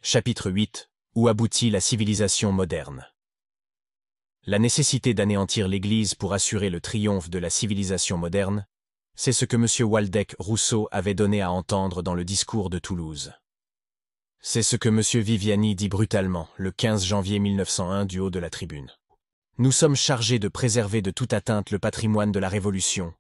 Chapitre 8. Où aboutit la civilisation moderne? La nécessité d'anéantir l'Église pour assurer le triomphe de la civilisation moderne, c'est ce que M. Waldeck Rousseau avait donné à entendre dans le discours de Toulouse. C'est ce que M. Viviani dit brutalement, le 15 janvier 1901 du haut de la tribune. Nous sommes chargés de préserver de toute atteinte le patrimoine de la Révolution.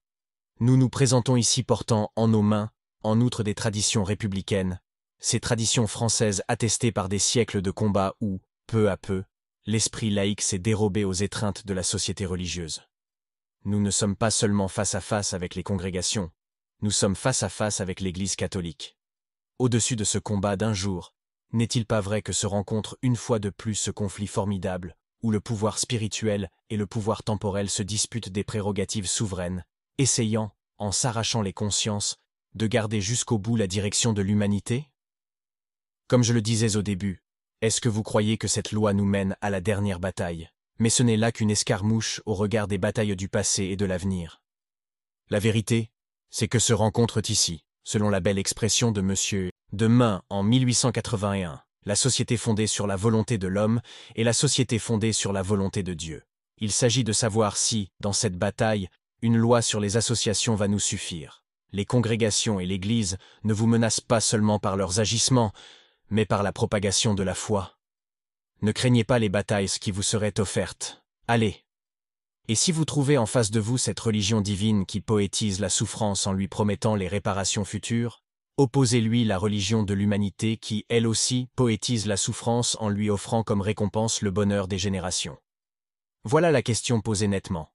Nous nous présentons ici portant en nos mains, en outre des traditions républicaines, ces traditions françaises attestées par des siècles de combats où, peu à peu, l'esprit laïque s'est dérobé aux étreintes de la société religieuse. Nous ne sommes pas seulement face à face avec les congrégations, nous sommes face à face avec l'Église catholique. Au-dessus de ce combat d'un jour, n'est-il pas vrai que se rencontre une fois de plus ce conflit formidable, où le pouvoir spirituel et le pouvoir temporel se disputent des prérogatives souveraines, essayant, en s'arrachant les consciences, de garder jusqu'au bout la direction de l'humanité? Comme je le disais au début, est-ce que vous croyez que cette loi nous mène à la dernière bataille? Mais ce n'est là qu'une escarmouche au regard des batailles du passé et de l'avenir. La vérité, c'est que se rencontrent ici, selon la belle expression de M. Demain en 1881, la société fondée sur la volonté de l'homme et la société fondée sur la volonté de Dieu. Il s'agit de savoir si, dans cette bataille, une loi sur les associations va nous suffire. Les congrégations et l'Église ne vous menacent pas seulement par leurs agissements, mais par la propagation de la foi. Ne craignez pas les batailles qui vous seraient offertes. Allez. Et si vous trouvez en face de vous cette religion divine qui poétise la souffrance en lui promettant les réparations futures, opposez-lui la religion de l'humanité qui, elle aussi, poétise la souffrance en lui offrant comme récompense le bonheur des générations. Voilà la question posée nettement.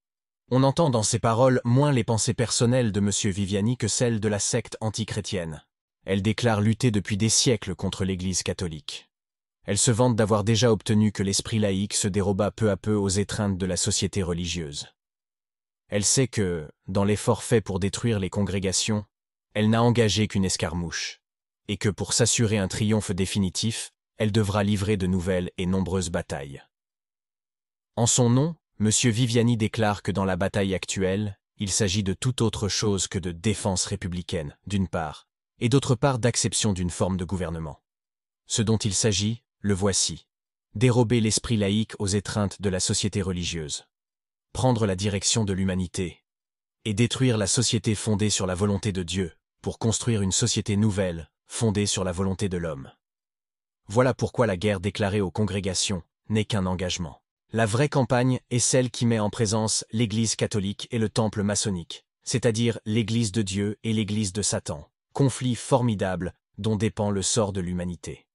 On entend dans ces paroles moins les pensées personnelles de M. Viviani que celles de la secte antichrétienne. Elle déclare lutter depuis des siècles contre l'Église catholique. Elle se vante d'avoir déjà obtenu que l'esprit laïque se dérobât peu à peu aux étreintes de la société religieuse. Elle sait que, dans l'effort fait pour détruire les congrégations, elle n'a engagé qu'une escarmouche, et que pour s'assurer un triomphe définitif, elle devra livrer de nouvelles et nombreuses batailles. En son nom, M. Viviani déclare que dans la bataille actuelle, il s'agit de toute autre chose que de défense républicaine, d'une part, et d'autre part d'acception d'une forme de gouvernement. Ce dont il s'agit, le voici. Dérober l'esprit laïque aux étreintes de la société religieuse. Prendre la direction de l'humanité. Et détruire la société fondée sur la volonté de Dieu, pour construire une société nouvelle, fondée sur la volonté de l'homme. Voilà pourquoi la guerre déclarée aux congrégations n'est qu'un engagement. La vraie campagne est celle qui met en présence l'Église catholique et le temple maçonnique, c'est-à-dire l'Église de Dieu et l'Église de Satan. Conflit formidable dont dépend le sort de l'humanité.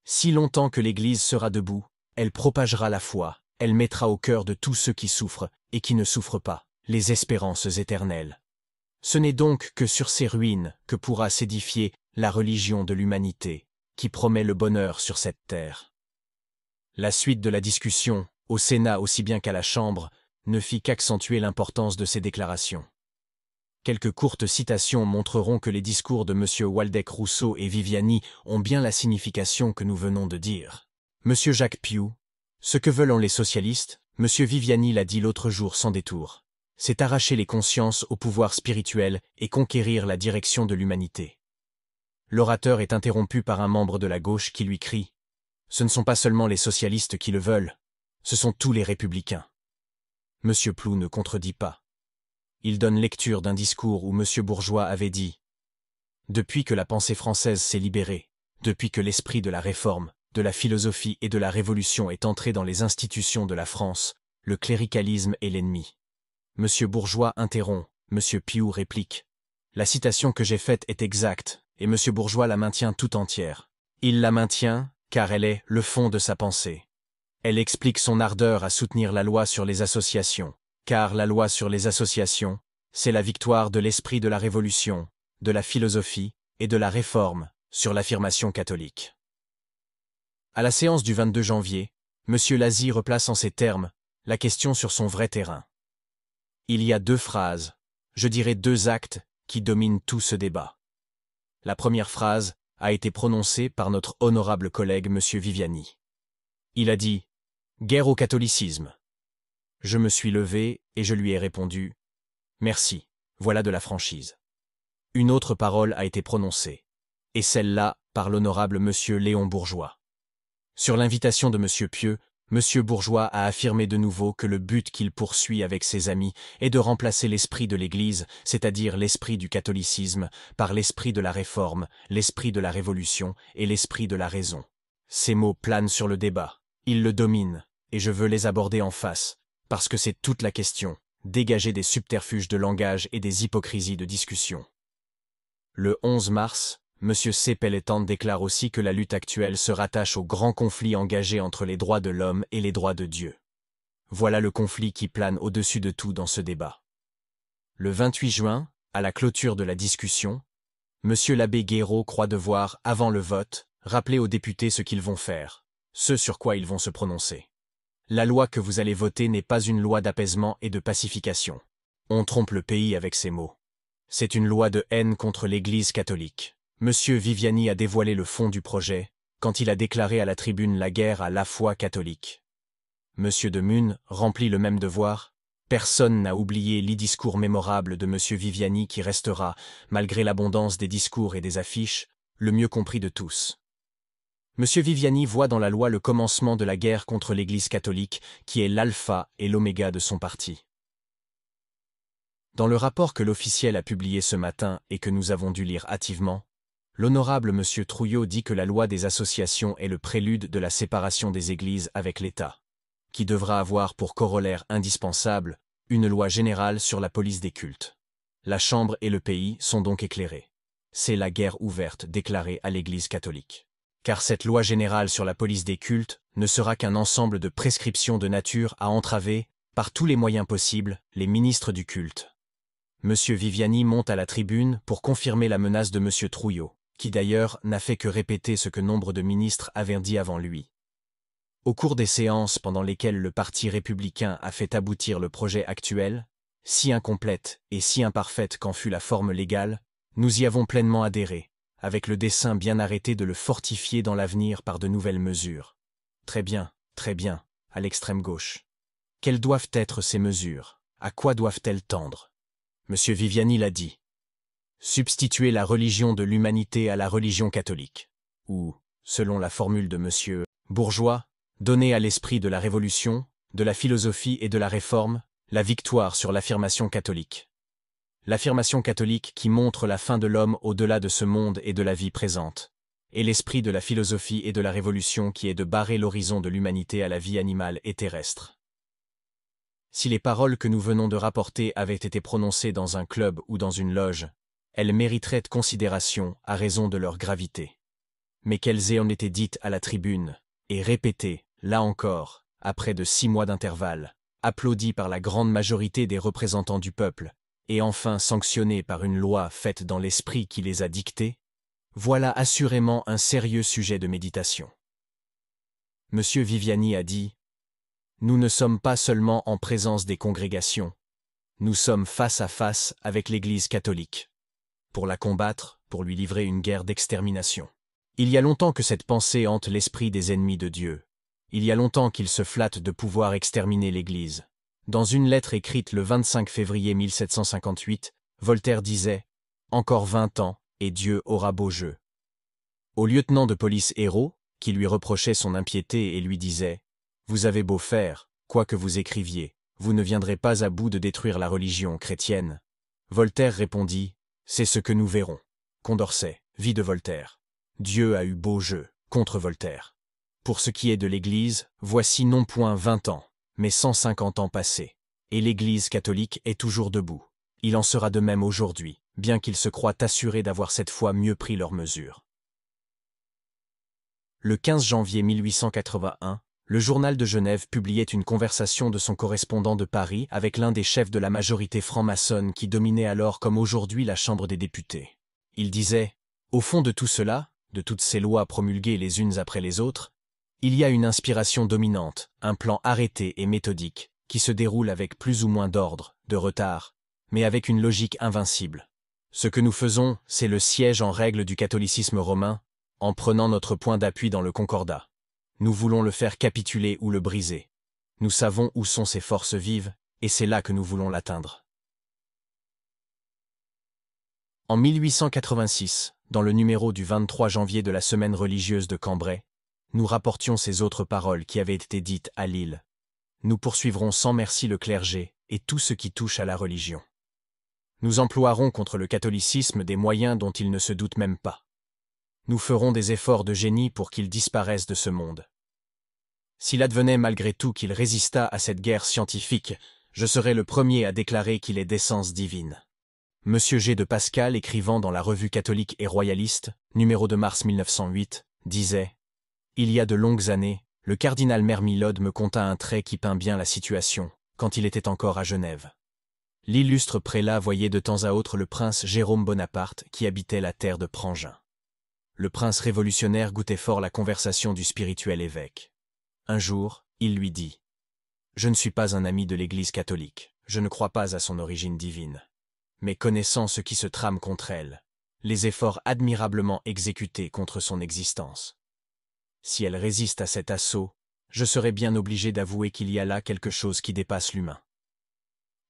Si longtemps que l'Église sera debout, elle propagera la foi, elle mettra au cœur de tous ceux qui souffrent et qui ne souffrent pas, les espérances éternelles. Ce n'est donc que sur ces ruines que pourra s'édifier la religion de l'humanité, qui promet le bonheur sur cette terre. La suite de la discussion, au Sénat aussi bien qu'à la Chambre, ne fit qu'accentuer l'importance de ces déclarations. Quelques courtes citations montreront que les discours de M. Waldeck Rousseau et Viviani ont bien la signification que nous venons de dire. M. Jacques Piou, ce que veulent les socialistes, M. Viviani l'a dit l'autre jour sans détour, c'est arracher les consciences au pouvoir spirituel et conquérir la direction de l'humanité. L'orateur est interrompu par un membre de la gauche qui lui crie « Ce ne sont pas seulement les socialistes qui le veulent, ce sont tous les républicains. » M. Plou ne contredit pas. Il donne lecture d'un discours où M. Bourgeois avait dit « Depuis que la pensée française s'est libérée, depuis que l'esprit de la réforme, de la philosophie et de la révolution est entré dans les institutions de la France, le cléricalisme est l'ennemi. » M. Bourgeois interrompt, M. Piou réplique « La citation que j'ai faite est exacte, et M. Bourgeois la maintient tout entière. Il la maintient, car elle est le fond de sa pensée. Elle explique son ardeur à soutenir la loi sur les associations. Car la loi sur les associations, c'est la victoire de l'esprit de la Révolution, de la philosophie et de la réforme sur l'affirmation catholique. » À la séance du 22 janvier, M. Lazy replace en ces termes la question sur son vrai terrain. Il y a deux phrases, je dirais deux actes, qui dominent tout ce débat. La première phrase a été prononcée par notre honorable collègue M. Viviani. Il a dit « Guerre au catholicisme ». Je me suis levé et je lui ai répondu « Merci, voilà de la franchise ». Une autre parole a été prononcée, et celle-là par l'honorable M. Léon Bourgeois. Sur l'invitation de M. Pieux, M. Bourgeois a affirmé de nouveau que le but qu'il poursuit avec ses amis est de remplacer l'esprit de l'Église, c'est-à-dire l'esprit du catholicisme, par l'esprit de la Réforme, l'esprit de la Révolution et l'esprit de la raison. Ces mots planent sur le débat. Ils le dominent, et je veux les aborder en face, parce que c'est toute la question, dégager des subterfuges de langage et des hypocrisies de discussion. Le 11 mars, M. C. Pelletan déclare aussi que la lutte actuelle se rattache au grand conflit engagé entre les droits de l'homme et les droits de Dieu. Voilà le conflit qui plane au-dessus de tout dans ce débat. Le 28 juin, à la clôture de la discussion, M. l'abbé Guéraud croit devoir, avant le vote, rappeler aux députés ce qu'ils vont faire, ce sur quoi ils vont se prononcer. La loi que vous allez voter n'est pas une loi d'apaisement et de pacification. On trompe le pays avec ces mots. C'est une loi de haine contre l'Église catholique. Monsieur Viviani a dévoilé le fond du projet, quand il a déclaré à la tribune la guerre à la foi catholique. Monsieur de Mun remplit le même devoir. Personne n'a oublié les discours mémorables de Monsieur Viviani qui restera, malgré l'abondance des discours et des affiches, le mieux compris de tous. Monsieur Viviani voit dans la loi le commencement de la guerre contre l'Église catholique, qui est l'alpha et l'oméga de son parti. Dans le rapport que l'officiel a publié ce matin et que nous avons dû lire hâtivement, l'honorable M. Trouillot dit que la loi des associations est le prélude de la séparation des églises avec l'État, qui devra avoir pour corollaire indispensable une loi générale sur la police des cultes. La Chambre et le pays sont donc éclairés. C'est la guerre ouverte déclarée à l'Église catholique. Car cette loi générale sur la police des cultes ne sera qu'un ensemble de prescriptions de nature à entraver, par tous les moyens possibles, les ministres du culte. M. Viviani monte à la tribune pour confirmer la menace de M. Trouillot, qui d'ailleurs n'a fait que répéter ce que nombre de ministres avaient dit avant lui. Au cours des séances pendant lesquelles le Parti républicain a fait aboutir le projet actuel, si incomplète et si imparfaite qu'en fut la forme légale, nous y avons pleinement adhéré, avec le dessein bien arrêté de le fortifier dans l'avenir par de nouvelles mesures. Très bien, à l'extrême gauche. Quelles doivent être ces mesures? À quoi doivent-elles tendre? M. Viviani l'a dit. Substituer la religion de l'humanité à la religion catholique. Ou, selon la formule de M. Bourgeois, donner à l'esprit de la Révolution, de la philosophie et de la Réforme, la victoire sur l'affirmation catholique. L'affirmation catholique qui montre la fin de l'homme au-delà de ce monde et de la vie présente. Et l'esprit de la philosophie et de la Révolution qui est de barrer l'horizon de l'humanité à la vie animale et terrestre. Si les paroles que nous venons de rapporter avaient été prononcées dans un club ou dans une loge, elles mériteraient de considération à raison de leur gravité. Mais qu'elles aient été dites à la tribune, et répétées, là encore, après de 6 mois d'intervalle, applaudies par la grande majorité des représentants du peuple, et enfin sanctionnées par une loi faite dans l'esprit qui les a dictées, voilà assurément un sérieux sujet de méditation. M. Viviani a dit: nous ne sommes pas seulement en présence des congrégations, nous sommes face à face avec l'Église catholique. Pour la combattre, pour lui livrer une guerre d'extermination. Il y a longtemps que cette pensée hante l'esprit des ennemis de Dieu. Il y a longtemps qu'ils se flattent de pouvoir exterminer l'Église. Dans une lettre écrite le 25 février 1758, Voltaire disait « Encore 20 ans, et Dieu aura beau jeu ». Au lieutenant de police Hérault, qui lui reprochait son impiété et lui disait « Vous avez beau faire, quoi que vous écriviez, vous ne viendrez pas à bout de détruire la religion chrétienne. » Voltaire répondit « C'est ce que nous verrons. » Condorcet, vie de Voltaire. Dieu a eu beau jeu contre Voltaire. Pour ce qui est de l'Église, voici non point 20 ans, mais 150 ans passés. Et l'Église catholique est toujours debout. Il en sera de même aujourd'hui, bien qu'ils se croient assurés d'avoir cette fois mieux pris leurs mesures. Le 15 janvier 1881, le journal de Genève publiait une conversation de son correspondant de Paris avec l'un des chefs de la majorité franc-maçonne qui dominait alors comme aujourd'hui la Chambre des députés. Il disait « Au fond de tout cela, de toutes ces lois promulguées les unes après les autres, il y a une inspiration dominante, un plan arrêté et méthodique, qui se déroule avec plus ou moins d'ordre, de retard, mais avec une logique invincible. Ce que nous faisons, c'est le siège en règle du catholicisme romain, en prenant notre point d'appui dans le Concordat. Nous voulons le faire capituler ou le briser. Nous savons où sont ses forces vives, et c'est là que nous voulons l'atteindre. » En 1886, dans le numéro du 23 janvier de la Semaine religieuse de Cambrai, nous rapportions ces autres paroles qui avaient été dites à Lille. Nous poursuivrons sans merci le clergé et tout ce qui touche à la religion. Nous emploierons contre le catholicisme des moyens dont il ne se doute même pas. Nous ferons des efforts de génie pour qu'il disparaisse de ce monde. S'il advenait malgré tout qu'il résistât à cette guerre scientifique, je serais le premier à déclarer qu'il est d'essence divine. Monsieur G. de Pascal, écrivant dans la Revue catholique et royaliste, numéro de mars 1908, disait « Il y a de longues années, le cardinal Mermillod me conta un trait qui peint bien la situation, quand il était encore à Genève. L'illustre prélat voyait de temps à autre le prince Jérôme Bonaparte qui habitait la terre de Prangin. Le prince révolutionnaire goûtait fort la conversation du spirituel évêque. Un jour, il lui dit « Je ne suis pas un ami de l'Église catholique, je ne crois pas à son origine divine. Mais connaissant ce qui se trame contre elle, les efforts admirablement exécutés contre son existence. Si elle résiste à cet assaut, je serai bien obligé d'avouer qu'il y a là quelque chose qui dépasse l'humain. »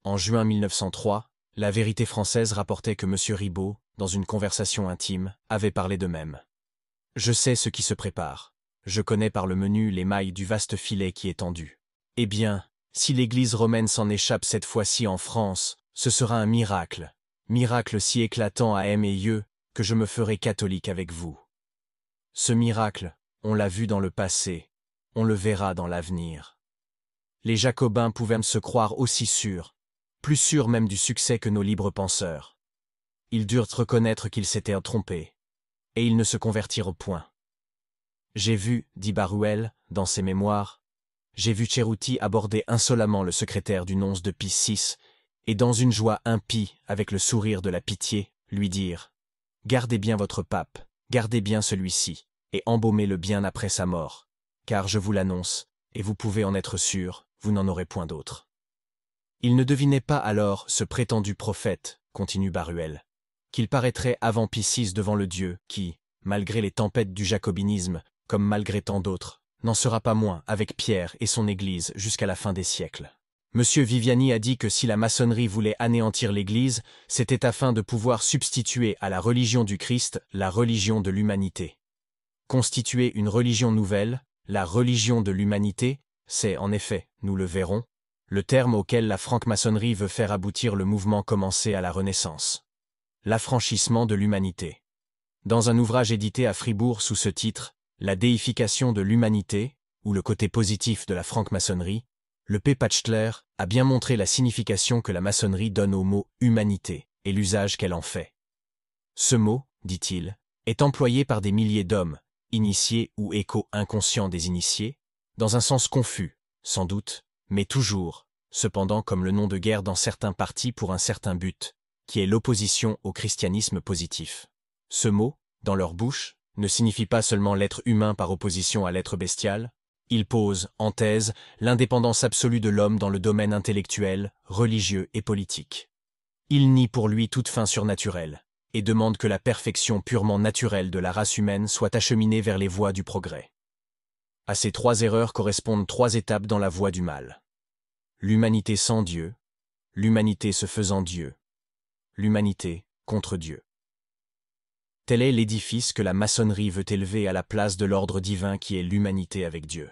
En juin 1903, la Vérité française rapportait que M. Ribot, dans une conversation intime, avait parlé de même. « Je sais ce qui se prépare. Je connais par le menu les mailles du vaste filet qui est tendu. Eh bien, si l'Église romaine s'en échappe cette fois-ci en France, ce sera un miracle, miracle si éclatant à M et Yeux, que je me ferai catholique avec vous. Ce miracle, on l'a vu dans le passé, on le verra dans l'avenir. » Les Jacobins pouvaient se croire aussi sûrs, plus sûrs même du succès que nos libres penseurs. Ils durent reconnaître qu'ils s'étaient trompés, et ils ne se convertirent point. J'ai vu, dit Baruel, dans ses mémoires, j'ai vu Cerutti aborder insolemment le secrétaire du nonce de Pie VI, et dans une joie impie, avec le sourire de la pitié, lui dire « Gardez bien votre pape, gardez bien celui-ci, et embaumez-le bien après sa mort, car je vous l'annonce, et vous pouvez en être sûr, vous n'en aurez point d'autre. » Il ne devinait pas alors, ce prétendu prophète, continue Baruel, qu'il paraîtrait avant Pie VI devant le Dieu qui, malgré les tempêtes du jacobinisme, comme malgré tant d'autres, n'en sera pas moins avec Pierre et son Église jusqu'à la fin des siècles. Monsieur Viviani a dit que si la maçonnerie voulait anéantir l'Église, c'était afin de pouvoir substituer à la religion du Christ la religion de l'humanité. Constituer une religion nouvelle, la religion de l'humanité, c'est en effet, nous le verrons, le terme auquel la franc-maçonnerie veut faire aboutir le mouvement commencé à la Renaissance. L'affranchissement de l'humanité. Dans un ouvrage édité à Fribourg sous ce titre, La déification de l'humanité, ou le côté positif de la franc-maçonnerie, le P. Pachtler a bien montré la signification que la maçonnerie donne au mot « humanité » et l'usage qu'elle en fait. Ce mot, dit-il, est employé par des milliers d'hommes, initiés ou échos inconscients des initiés, dans un sens confus, sans doute, mais toujours, cependant comme le nom de guerre dans certains partis pour un certain but, qui est l'opposition au christianisme positif. Ce mot, dans leur bouche, ne signifie pas seulement l'être humain par opposition à l'être bestial, il pose, en thèse, l'indépendance absolue de l'homme dans le domaine intellectuel, religieux et politique. Il nie pour lui toute fin surnaturelle, et demande que la perfection purement naturelle de la race humaine soit acheminée vers les voies du progrès. À ces trois erreurs correspondent trois étapes dans la voie du mal. L'humanité sans Dieu, l'humanité se faisant Dieu, l'humanité contre Dieu. Tel est l'édifice que la maçonnerie veut élever à la place de l'ordre divin qui est l'humanité avec Dieu.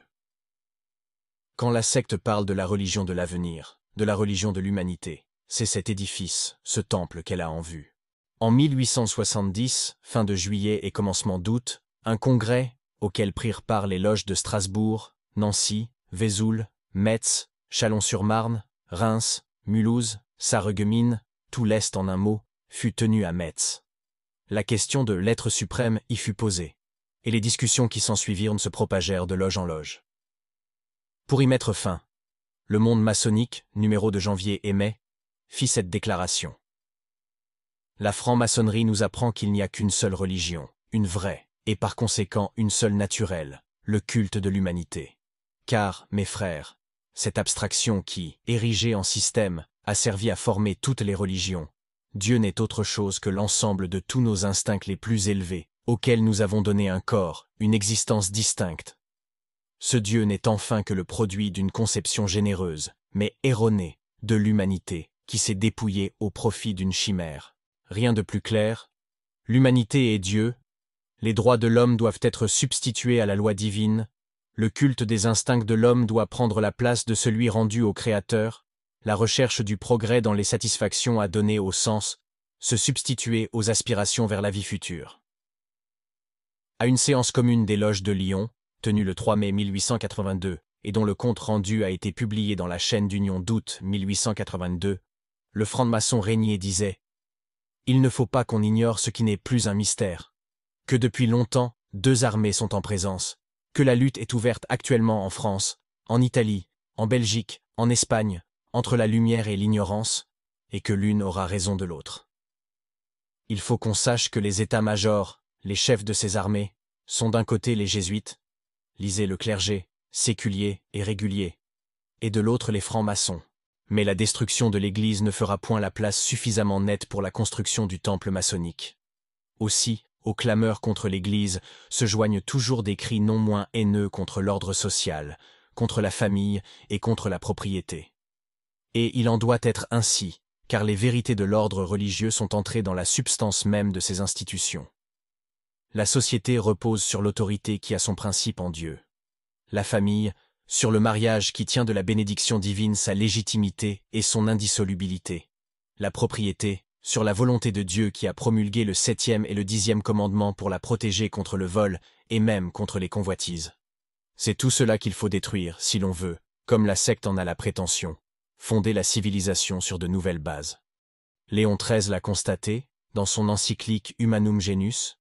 Quand la secte parle de la religion de l'avenir, de la religion de l'humanité, c'est cet édifice, ce temple qu'elle a en vue. En 1870, fin de juillet et commencement d'août, un congrès, auquel prirent part les loges de Strasbourg, Nancy, Vesoul, Metz, Chalon-sur-Marne, Reims, Mulhouse, Sarreguemines, tout l'Est en un mot, fut tenu à Metz. La question de l'être suprême y fut posée, et les discussions qui s'ensuivirent se propagèrent de loge en loge. Pour y mettre fin, le Monde maçonnique, numéro de janvier et mai, fit cette déclaration. La franc-maçonnerie nous apprend qu'il n'y a qu'une seule religion, une vraie, et par conséquent une seule naturelle, le culte de l'humanité. Car, mes frères, cette abstraction qui, érigée en système, a servi à former toutes les religions, Dieu n'est autre chose que l'ensemble de tous nos instincts les plus élevés, auxquels nous avons donné un corps, une existence distincte. Ce Dieu n'est enfin que le produit d'une conception généreuse, mais erronée, de l'humanité, qui s'est dépouillée au profit d'une chimère. Rien de plus clair. L'humanité est Dieu, Les droits de l'homme doivent être substitués à la loi divine, le culte des instincts de l'homme doit prendre la place de celui rendu au Créateur, la recherche du progrès dans les satisfactions à donner au sens, se substituer aux aspirations vers la vie future. À une séance commune des loges de Lyon, tenue le 3 mai 1882, et dont le compte-rendu a été publié dans la chaîne d'Union d'août 1882, le franc-maçon Régnier disait « Il ne faut pas qu'on ignore ce qui n'est plus un mystère, que depuis longtemps, deux armées sont en présence, que la lutte est ouverte actuellement en France, en Italie, en Belgique, en Espagne, entre la lumière et l'ignorance, et que l'une aura raison de l'autre. Il faut qu'on sache que les états-majors, les chefs de ces armées, sont d'un côté les jésuites, lisez le clergé, séculier et régulier, et de l'autre les francs-maçons. Mais la destruction de l'Église ne fera point la place suffisamment nette pour la construction du temple maçonnique. Aussi, aux clameurs contre l'Église se joignent toujours des cris non moins haineux contre l'ordre social, contre la famille et contre la propriété. Et il en doit être ainsi, car les vérités de l'ordre religieux sont entrées dans la substance même de ces institutions. La société repose sur l'autorité qui a son principe en Dieu. La famille, sur le mariage qui tient de la bénédiction divine sa légitimité et son indissolubilité. La propriété, sur la volonté de Dieu qui a promulgué le 7e et le 10e commandement pour la protéger contre le vol et même contre les convoitises. C'est tout cela qu'il faut détruire si l'on veut, comme la secte en a la prétention, fonder la civilisation sur de nouvelles bases. Léon XIII l'a constaté, dans son encyclique Humanum Genus.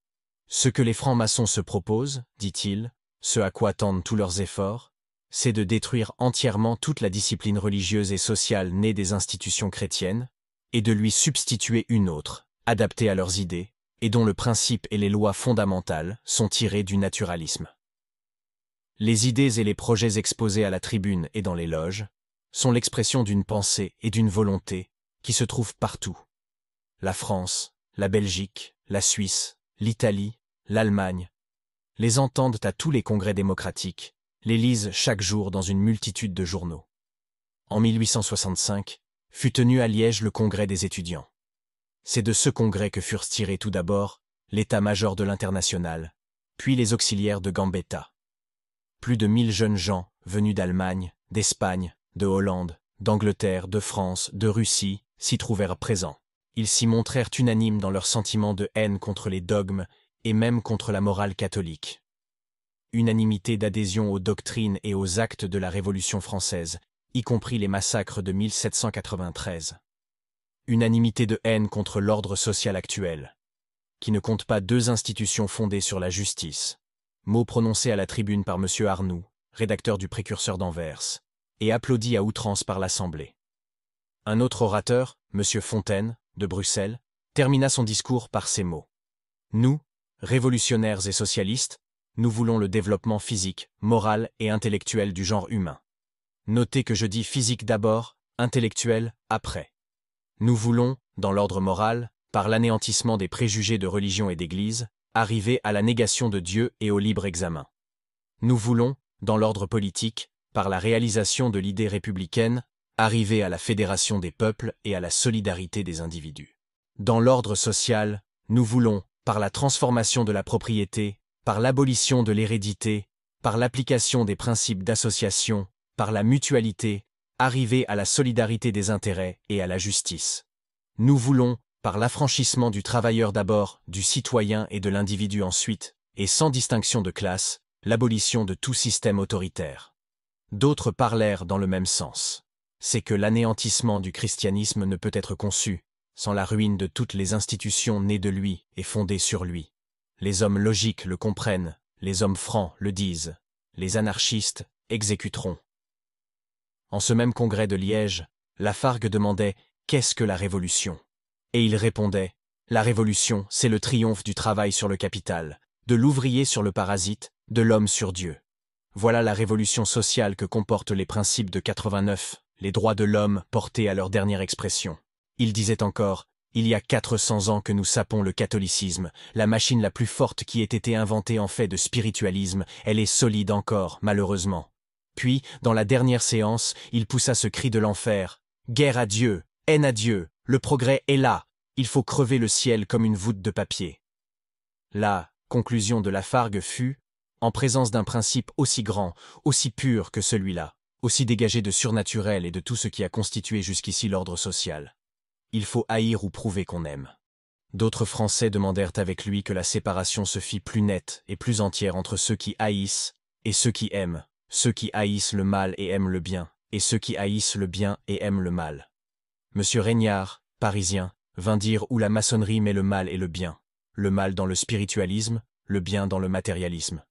Ce que les francs-maçons se proposent, dit-il, ce à quoi tendent tous leurs efforts, c'est de détruire entièrement toute la discipline religieuse et sociale née des institutions chrétiennes, et de lui substituer une autre, adaptée à leurs idées, et dont le principe et les lois fondamentales sont tirés du naturalisme. Les idées et les projets exposés à la tribune et dans les loges sont l'expression d'une pensée et d'une volonté qui se trouvent partout. La France, la Belgique, la Suisse, l'Italie, l'Allemagne, les entendent à tous les congrès démocratiques, les lisent chaque jour dans une multitude de journaux. En 1865, fut tenu à Liège le congrès des étudiants. C'est de ce congrès que furent tirés tout d'abord l'état-major de l'Internationale, puis les auxiliaires de Gambetta. Plus de 1000 jeunes gens, venus d'Allemagne, d'Espagne, de Hollande, d'Angleterre, de France, de Russie, s'y trouvèrent présents. Ils s'y montrèrent unanimes dans leur sentiment de haine contre les dogmes et même contre la morale catholique. Unanimité d'adhésion aux doctrines et aux actes de la Révolution française, y compris les massacres de 1793. Unanimité de haine contre l'ordre social actuel, qui ne compte pas deux institutions fondées sur la justice, mot prononcé à la tribune par M. Arnoux, rédacteur du Précurseur d'Anvers, et applaudi à outrance par l'Assemblée. Un autre orateur, M. Fontaine, de Bruxelles, termina son discours par ces mots. « Nous, révolutionnaires et socialistes, nous voulons le développement physique, moral et intellectuel du genre humain. Notez que je dis physique d'abord, intellectuel après. Nous voulons, dans l'ordre moral, par l'anéantissement des préjugés de religion et d'Église, arriver à la négation de Dieu et au libre examen. Nous voulons, dans l'ordre politique, par la réalisation de l'idée républicaine, arriver à la fédération des peuples et à la solidarité des individus. Dans l'ordre social, nous voulons, par la transformation de la propriété, par l'abolition de l'hérédité, par l'application des principes d'association, par la mutualité, arriver à la solidarité des intérêts et à la justice. Nous voulons, par l'affranchissement du travailleur d'abord, du citoyen et de l'individu ensuite, et sans distinction de classe, l'abolition de tout système autoritaire. D'autres parlèrent dans le même sens. C'est que l'anéantissement du christianisme ne peut être conçu sans la ruine de toutes les institutions nées de lui et fondées sur lui. Les hommes logiques le comprennent, les hommes francs le disent, les anarchistes exécuteront. En ce même congrès de Liège, Lafargue demandait « Qu'est-ce que la révolution ?» Et il répondait « La révolution, c'est le triomphe du travail sur le capital, de l'ouvrier sur le parasite, de l'homme sur Dieu. Voilà la révolution sociale que comportent les principes de 89, les droits de l'homme portés à leur dernière expression. » Il disait encore « Il y a 400 ans que nous sapons le catholicisme, la machine la plus forte qui ait été inventée en fait de spiritualisme, elle est solide encore, malheureusement. » Puis, dans la dernière séance, il poussa ce cri de l'enfer « Guerre à Dieu, haine à Dieu, le progrès est là, il faut crever le ciel comme une voûte de papier. » Là, conclusion de Lafargue fut, en présence d'un principe aussi grand, aussi pur que celui-là, aussi dégagé de surnaturel et de tout ce qui a constitué jusqu'ici l'ordre social. Il faut haïr ou prouver qu'on aime. D'autres Français demandèrent avec lui que la séparation se fît plus nette et plus entière entre ceux qui haïssent et ceux qui aiment, ceux qui haïssent le mal et aiment le bien, et ceux qui haïssent le bien et aiment le mal. Monsieur Régnard, parisien, vint dire où la maçonnerie met le mal et le mal dans le spiritualisme, le bien dans le matérialisme.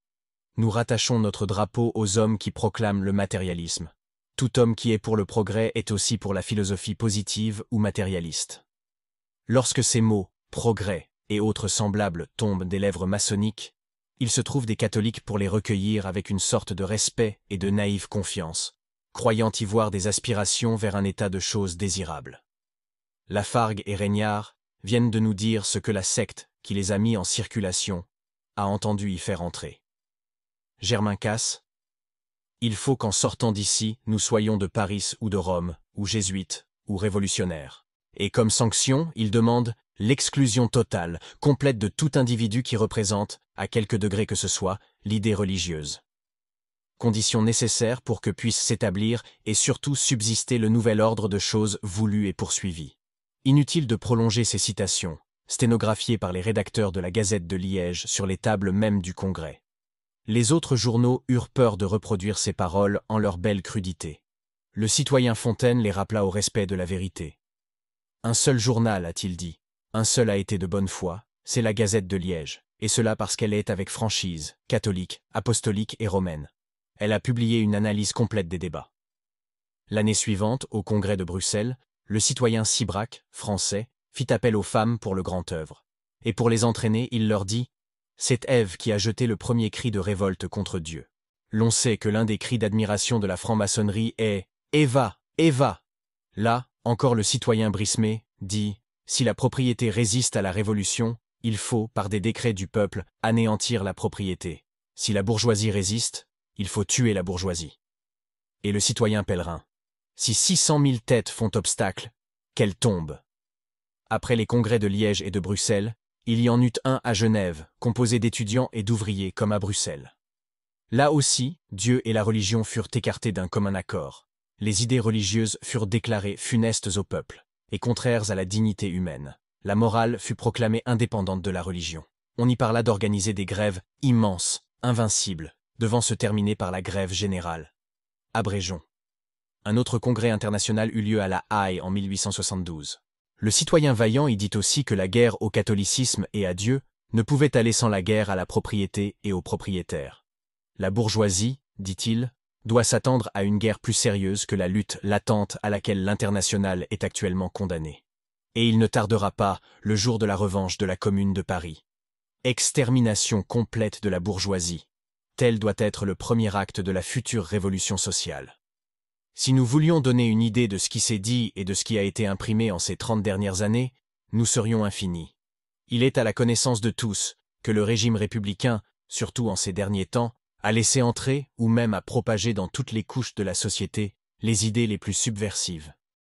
Nous rattachons notre drapeau aux hommes qui proclament le matérialisme. Tout homme qui est pour le progrès est aussi pour la philosophie positive ou matérialiste. Lorsque ces mots, progrès et autres semblables, tombent des lèvres maçonniques, il se trouve des catholiques pour les recueillir avec une sorte de respect et de naïve confiance, croyant y voir des aspirations vers un état de choses désirables. Lafargue et Régnard viennent de nous dire ce que la secte, qui les a mis en circulation, a entendu y faire entrer. Germain Casse. Il faut qu'en sortant d'ici, nous soyons de Paris ou de Rome, ou jésuites, ou révolutionnaires. Et comme sanction, il demande l'exclusion totale, complète de tout individu qui représente, à quelque degré que ce soit, l'idée religieuse. Condition nécessaire pour que puisse s'établir et surtout subsister le nouvel ordre de choses voulu et poursuivi. Inutile de prolonger ces citations, sténographiées par les rédacteurs de la Gazette de Liège sur les tables mêmes du Congrès. Les autres journaux eurent peur de reproduire ces paroles en leur belle crudité. Le citoyen Fontaine les rappela au respect de la vérité. Un seul journal, a-t-il dit, un seul a été de bonne foi, c'est la Gazette de Liège, et cela parce qu'elle est avec franchise, catholique, apostolique et romaine. Elle a publié une analyse complète des débats. L'année suivante, au Congrès de Bruxelles, le citoyen Sibrac, français, fit appel aux femmes pour le grand œuvre. Et pour les entraîner, il leur dit « C'est Ève qui a jeté le premier cri de révolte contre Dieu. L'on sait que l'un des cris d'admiration de la franc-maçonnerie est « Eva, Eva !» Là, encore le citoyen Brismé dit « Si la propriété résiste à la révolution, il faut, par des décrets du peuple, anéantir la propriété. Si la bourgeoisie résiste, il faut tuer la bourgeoisie. » Et le citoyen Pèlerin « Si 600 000 têtes font obstacle, qu'elles tombent. » Après les congrès de Liège et de Bruxelles, il y en eut un à Genève, composé d'étudiants et d'ouvriers comme à Bruxelles. Là aussi, Dieu et la religion furent écartés d'un commun accord. Les idées religieuses furent déclarées funestes au peuple, et contraires à la dignité humaine. La morale fut proclamée indépendante de la religion. On y parla d'organiser des grèves immenses, invincibles, devant se terminer par la grève générale. Abrégeons. Un autre congrès international eut lieu à La Haye en 1872. Le citoyen Vaillant y dit aussi que la guerre au catholicisme et à Dieu ne pouvait aller sans la guerre à la propriété et aux propriétaires. La bourgeoisie, dit-il, doit s'attendre à une guerre plus sérieuse que la lutte latente à laquelle l'internationale est actuellement condamnée. Et il ne tardera pas, le jour de la revanche de la Commune de Paris. Extermination complète de la bourgeoisie. Tel doit être le premier acte de la future révolution sociale. Si nous voulions donner une idée de ce qui s'est dit et de ce qui a été imprimé en ces 30 dernières années, nous serions infinis. Il est à la connaissance de tous que le régime républicain, surtout en ces derniers temps, a laissé entrer, ou même a propagé dans toutes les couches de la société, les idées les plus subversives.